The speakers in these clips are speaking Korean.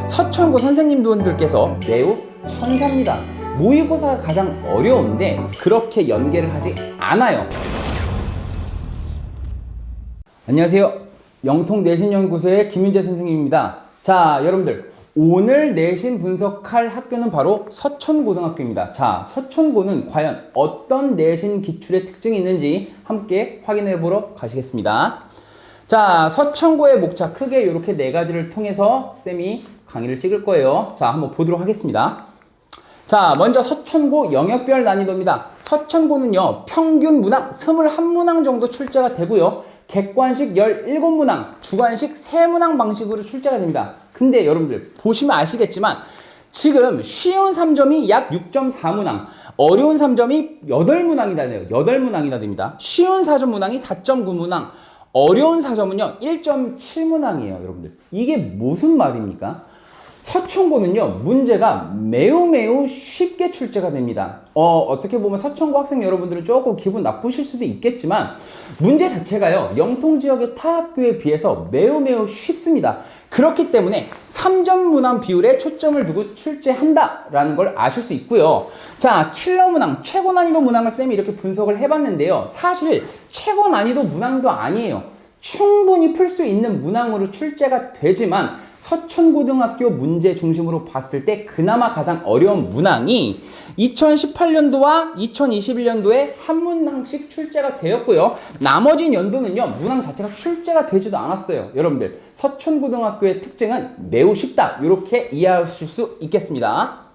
서천고 선생님들께서 매우 천사입니다. 모의고사가 가장 어려운데 그렇게 연계를 하지 않아요. 안녕하세요. 영통내신연구소의 김윤재 선생님입니다. 자, 여러분들 오늘 내신 분석할 학교는 바로 서천고등학교입니다. 자, 서천고는 과연 어떤 내신 기출의 특징이 있는지 함께 확인해 보러 가시겠습니다. 자, 서천고의 목차 크게 이렇게 네 가지를 통해서 쌤이 강의를 찍을 거예요. 자, 한번 보도록 하겠습니다. 자, 먼저 서천고 영역별 난이도입니다. 서천고는요, 평균 문항 21문항 정도 출제가 되고요. 객관식 17문항, 주관식 3문항 방식으로 출제가 됩니다. 근데 여러분들 보시면 아시겠지만 지금 쉬운 3점이 약 6.4문항, 어려운 3점이 8문항이나 돼요. 8문항이나 됩니다. 쉬운 4점 문항이 4.9문항, 어려운 4점은요 1.7문항이에요. 여러분들 이게 무슨 말입니까? 서천고는요 문제가 매우 쉽게 출제가 됩니다. 어떻게 보면 서천고 학생 여러분들은 조금 기분 나쁘실 수도 있겠지만 문제 자체가요 영통지역의 타 학교에 비해서 매우 쉽습니다. 그렇기 때문에 3점 문항 비율에 초점을 두고 출제한다라는 걸 아실 수 있고요. 자, 킬러 문항, 최고 난이도 문항을 쌤이 이렇게 분석을 해봤는데요. 사실 최고 난이도 문항도 아니에요. 충분히 풀 수 있는 문항으로 출제가 되지만 서천고등학교 문제 중심으로 봤을 때 그나마 가장 어려운 문항이 2018년도와 2021년도에 한 문항씩 출제가 되었고요. 나머지 연도는요 문항 자체가 출제가 되지도 않았어요. 여러분들 서천고등학교의 특징은 매우 쉽다, 이렇게 이해하실 수 있겠습니다.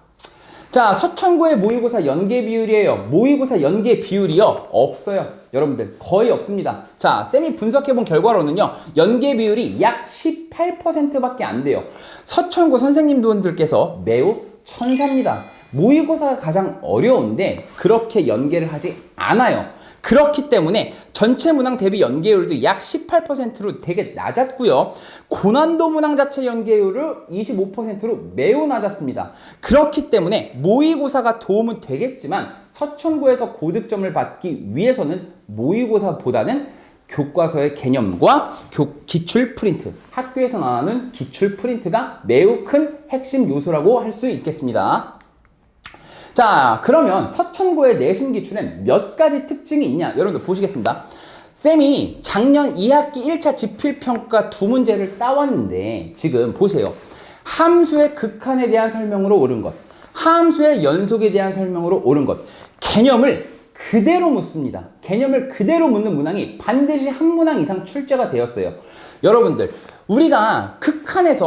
자, 서천고의 모의고사 연계 비율이에요. 모의고사 연계 비율이요 없어요. 여러분들 거의 없습니다. 자, 쌤이 분석해본 결과로는요 연계 비율이 약 18%밖에 안 돼요. 서천고 선생님들께서 매우 천사입니다. 모의고사가 가장 어려운데 그렇게 연계를 하지 않아요. 그렇기 때문에 전체 문항 대비 연계율도 약 18%로 되게 낮았고요. 고난도 문항 자체 연계율은 25%로 매우 낮았습니다. 그렇기 때문에 모의고사가 도움은 되겠지만 서천고에서 고득점을 받기 위해서는 모의고사보다는 교과서의 개념과 기출 프린트, 학교에서 나오는 기출 프린트가 매우 큰 핵심 요소라고 할 수 있겠습니다. 자, 그러면 서천고의 내신 기출엔 몇 가지 특징이 있냐? 여러분들 보시겠습니다. 쌤이 작년 2학기 1차 지필평가 2문제를 따왔는데 지금 보세요. 함수의 극한에 대한 설명으로 옳은 것, 함수의 연속에 대한 설명으로 옳은 것, 개념을 그대로 묻습니다. 개념을 그대로 묻는 문항이 반드시 한 문항 이상 출제가 되었어요. 여러분들 우리가 극한의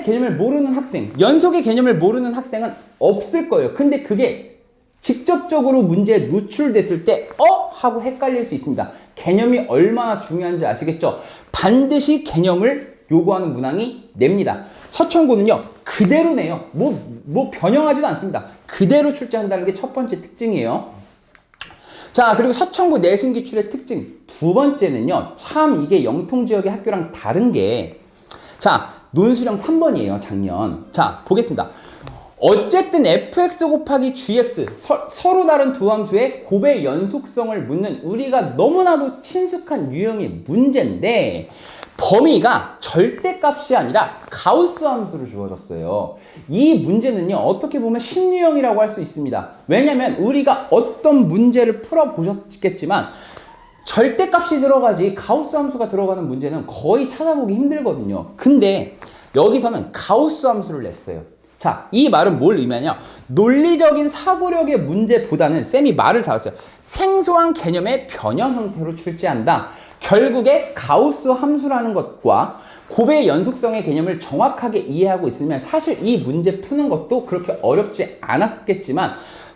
개념을 모르는 학생, 연속의 개념을 모르는 학생은 없을 거예요. 근데 그게 직접적으로 문제에 노출됐을 때 하고 헷갈릴 수 있습니다. 개념이 얼마나 중요한지 아시겠죠? 반드시 개념을 요구하는 문항이 냅니다. 서천고는요 그대로 내요. 뭐 변형하지도 않습니다. 그대로 출제한다는 게 첫 번째 특징이에요. 자, 그리고 서천고 내신 기출의 특징 두 번째는요 참 이게 영통지역의 학교랑 다른 게, 자, 논술형 3번이에요 작년. 자, 보겠습니다. 어쨌든 fx 곱하기 gx 서로 다른 두 함수의 곱의 연속성을 묻는 우리가 너무나도 친숙한 유형의 문제인데 범위가 절대값이 아니라 가우스 함수로 주어졌어요. 이 문제는요 어떻게 보면 신유형이라고 할 수 있습니다. 왜냐면 우리가 어떤 문제를 풀어보셨겠지만 절대값이 들어가지 가우스 함수가 들어가는 문제는 거의 찾아보기 힘들거든요. 근데 여기서는 가우스 함수를 냈어요. 자, 이 말은 뭘 의미하냐? 논리적인 사고력의 문제보다는 쌤이 말을 달았어요. 생소한 개념의 변형 형태로 출제한다. 결국에 가우스 함수라는 것과 곱의 연속성의 개념을 정확하게 이해하고 있으면 사실 이 문제 푸는 것도 그렇게 어렵지 않았겠지만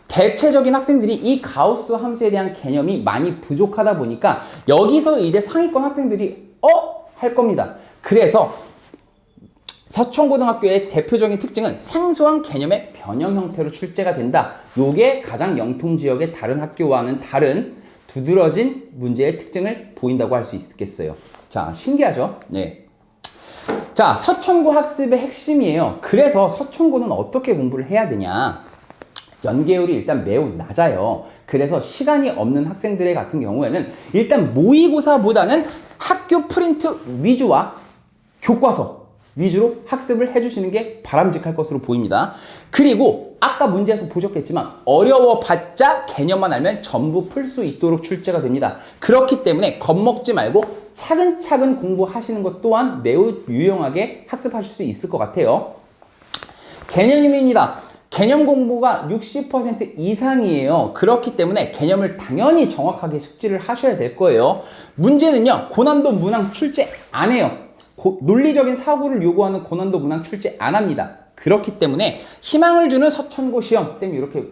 대체적인 학생들이 이 가우스 함수에 대한 개념이 많이 부족하다 보니까 여기서 이제 상위권 학생들이 할 겁니다. 그래서 서천고등학교의 대표적인 특징은 생소한 개념의 변형 형태로 출제가 된다. 요게 가장 영통지역의 다른 학교와는 다른 두드러진 문제의 특징을 보인다고 할 수 있겠어요. 자, 신기하죠? 네. 자, 서천고 학습의 핵심이에요. 그래서 서천고는 어떻게 공부를 해야 되냐? 연계율이 일단 매우 낮아요. 그래서 시간이 없는 학생들 같은 경우에는 일단 모의고사보다는 학교 프린트 위주와 교과서 위주로 학습을 해주시는 게 바람직할 것으로 보입니다. 그리고 아까 문제에서 보셨겠지만 어려워봤자 개념만 알면 전부 풀 수 있도록 출제가 됩니다. 그렇기 때문에 겁먹지 말고 차근차근 공부하시는 것 또한 매우 유용하게 학습하실 수 있을 것 같아요. 개념입니다. 개념 공부가 60% 이상이에요. 그렇기 때문에 개념을 당연히 정확하게 숙지를 하셔야 될 거예요. 문제는요, 고난도 문항 출제 안 해요. 논리적인 사고를 요구하는 고난도 문항 출제 안 합니다. 그렇기 때문에 희망을 주는 서천고 시험, 쌤이 이렇게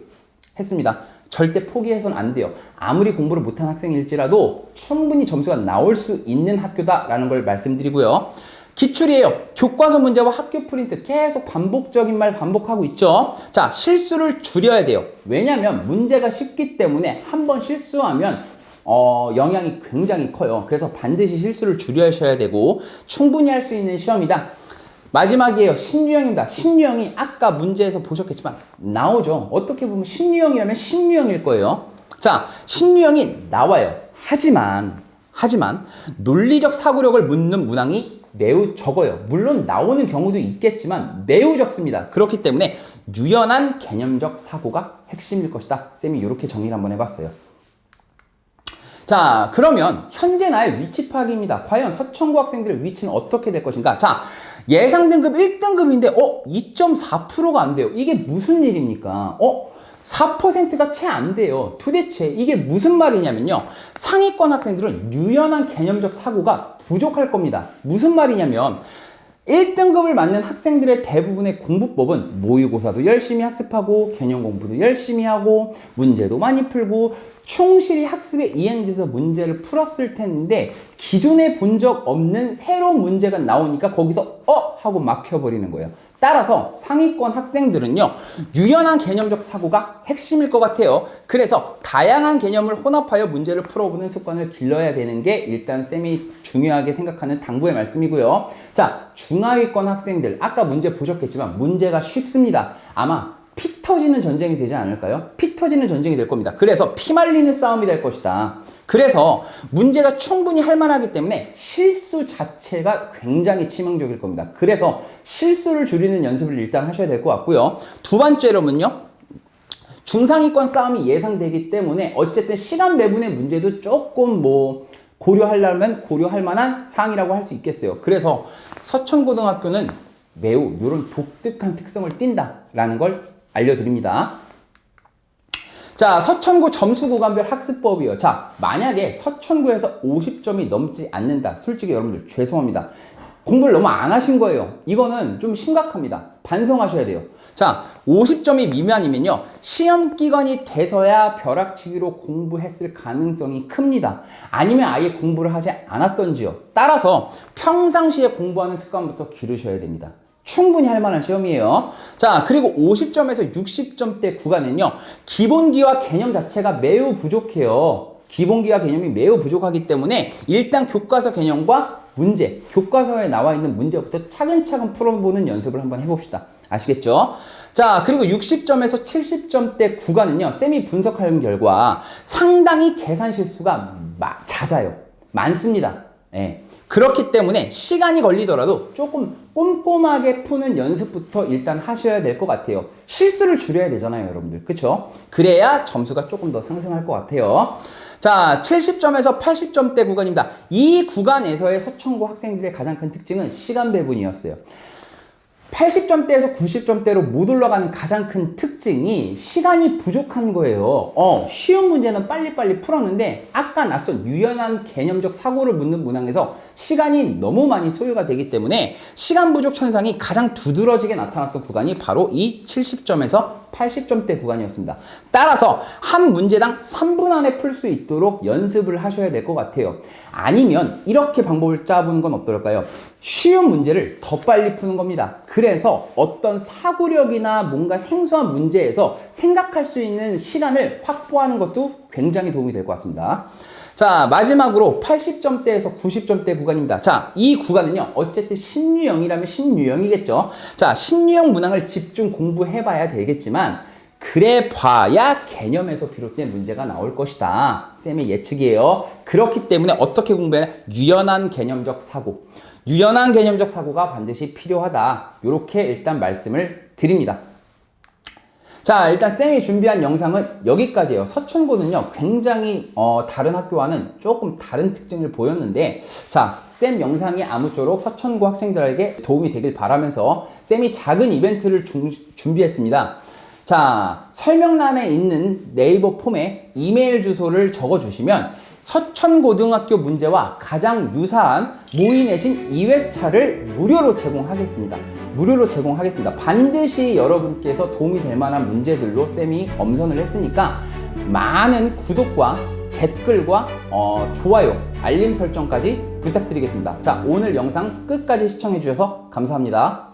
했습니다. 절대 포기해서는 안 돼요. 아무리 공부를 못한 학생일지라도 충분히 점수가 나올 수 있는 학교다라는 걸 말씀드리고요. 기출이에요. 교과서 문제와 학교 프린트 계속 반복적인 말 반복하고 있죠. 자, 실수를 줄여야 돼요. 왜냐면 문제가 쉽기 때문에 한번 실수하면 영향이 굉장히 커요. 그래서 반드시 실수를 줄여셔야 되고 충분히 할 수 있는 시험이다. 마지막이에요. 신유형입니다. 신유형이 아까 문제에서 보셨겠지만 나오죠. 어떻게 보면 신유형이라면 신유형일 거예요. 자, 신유형이 나와요. 하지만 논리적 사고력을 묻는 문항이 매우 적어요. 물론 나오는 경우도 있겠지만 매우 적습니다. 그렇기 때문에 유연한 개념적 사고가 핵심일 것이다. 쌤이 이렇게 정리를 한번 해봤어요. 자, 그러면 현재 나의 위치 파악입니다. 과연 서천고 학생들의 위치는 어떻게 될 것인가? 자, 예상 등급 1등급인데 2.4%가 안 돼요. 이게 무슨 일입니까? 4%가 채 안 돼요. 도대체 이게 무슨 말이냐면요. 상위권 학생들은 유연한 개념적 사고가 부족할 겁니다. 무슨 말이냐면 1등급을 맞는 학생들의 대부분의 공부법은 모의고사도 열심히 학습하고 개념 공부도 열심히 하고 문제도 많이 풀고 충실히 학습에 이행돼서 문제를 풀었을 텐데 기존에 본 적 없는 새로운 문제가 나오니까 거기서 하고 막혀버리는 거예요. 따라서 상위권 학생들은요, 유연한 개념적 사고가 핵심일 것 같아요. 그래서 다양한 개념을 혼합하여 문제를 풀어보는 습관을 길러야 되는 게 일단 쌤이 중요하게 생각하는 당부의 말씀이고요. 자, 중하위권 학생들, 아까 문제 보셨겠지만 문제가 쉽습니다. 아마 피 터지는 전쟁이 되지 않을까요? 피 터지는 전쟁이 될 겁니다. 그래서 피 말리는 싸움이 될 것이다. 그래서 문제가 충분히 할 만하기 때문에 실수 자체가 굉장히 치명적일 겁니다. 그래서 실수를 줄이는 연습을 일단 하셔야 될 것 같고요. 두 번째로는요, 중상위권 싸움이 예상되기 때문에 어쨌든 시간 배분의 문제도 조금 고려하려면 고려할 만한 사항이라고 할 수 있겠어요. 그래서 서천고등학교는 매우 이런 독특한 특성을 띈다라는 걸 알려드립니다. 자, 서천고 점수 구간별 학습법이요. 자, 만약에 서천고에서 50점이 넘지 않는다. 솔직히 여러분들 죄송합니다. 공부를 너무 안 하신 거예요. 이거는 좀 심각합니다. 반성하셔야 돼요. 자, 50점이 미만이면요, 시험 기간이 돼서야 벼락치기로 공부했을 가능성이 큽니다. 아니면 아예 공부를 하지 않았던지요. 따라서 평상시에 공부하는 습관부터 기르셔야 됩니다. 충분히 할 만한 시험이에요. 자, 그리고 50점에서 60점대 구간은요, 기본기와 개념 자체가 매우 부족해요. 기본기와 개념이 매우 부족하기 때문에 일단 교과서 개념과 문제, 교과서에 나와 있는 문제부터 차근차근 풀어보는 연습을 한번 해봅시다. 아시겠죠? 자, 그리고 60점에서 70점대 구간은요, 쌤이 분석한 결과 상당히 계산 실수가 잦아요. 많습니다. 예. 그렇기 때문에 시간이 걸리더라도 조금 꼼꼼하게 푸는 연습부터 일단 하셔야 될 것 같아요. 실수를 줄여야 되잖아요, 여러분들. 그쵸? 그래야 점수가 조금 더 상승할 것 같아요. 자, 70점에서 80점대 구간입니다. 이 구간에서의 서천고 학생들의 가장 큰 특징은 시간 배분이었어요. 80점대에서 90점대로 못 올라가는 가장 큰 특징이 시간이 부족한 거예요. 쉬운 문제는 빨리빨리 풀었는데 아까 낯선 유연한 개념적 사고를 묻는 문항에서 시간이 너무 많이 소요가 되기 때문에 시간 부족 현상이 가장 두드러지게 나타났던 구간이 바로 이 70점에서 80점대 구간이었습니다. 따라서 한 문제당 3분 안에 풀 수 있도록 연습을 하셔야 될 것 같아요. 아니면 이렇게 방법을 짜보는 건 어떨까요? 쉬운 문제를 더 빨리 푸는 겁니다. 그래서 어떤 사고력이나 뭔가 생소한 문제에서 생각할 수 있는 시간을 확보하는 것도 굉장히 도움이 될 것 같습니다. 자, 마지막으로 80점대에서 90점대 구간입니다. 자, 이 구간은요, 어쨌든 신유형이라면 신유형이겠죠. 자, 신유형 문항을 집중 공부해봐야 되겠지만 그래 봐야 개념에서 비롯된 문제가 나올 것이다. 쌤의 예측이에요. 그렇기 때문에 어떻게 공부해야 유연한 개념적 사고, 유연한 개념적 사고가 반드시 필요하다. 이렇게 일단 말씀을 드립니다. 자, 일단 쌤이 준비한 영상은 여기까지예요. 서천고는요, 굉장히 다른 학교와는 조금 다른 특징을 보였는데, 자, 쌤 영상이 아무쪼록 서천고 학생들에게 도움이 되길 바라면서 쌤이 작은 이벤트를 준비했습니다. 자, 설명란에 있는 네이버 폼에 이메일 주소를 적어주시면 서천고등학교 문제와 가장 유사한 모의 내신 2회차를 무료로 제공하겠습니다. 무료로 제공하겠습니다. 반드시 여러분께서 도움이 될 만한 문제들로 쌤이 엄선을 했으니까 많은 구독과 댓글과 좋아요, 알림 설정까지 부탁드리겠습니다. 자, 오늘 영상 끝까지 시청해 주셔서 감사합니다.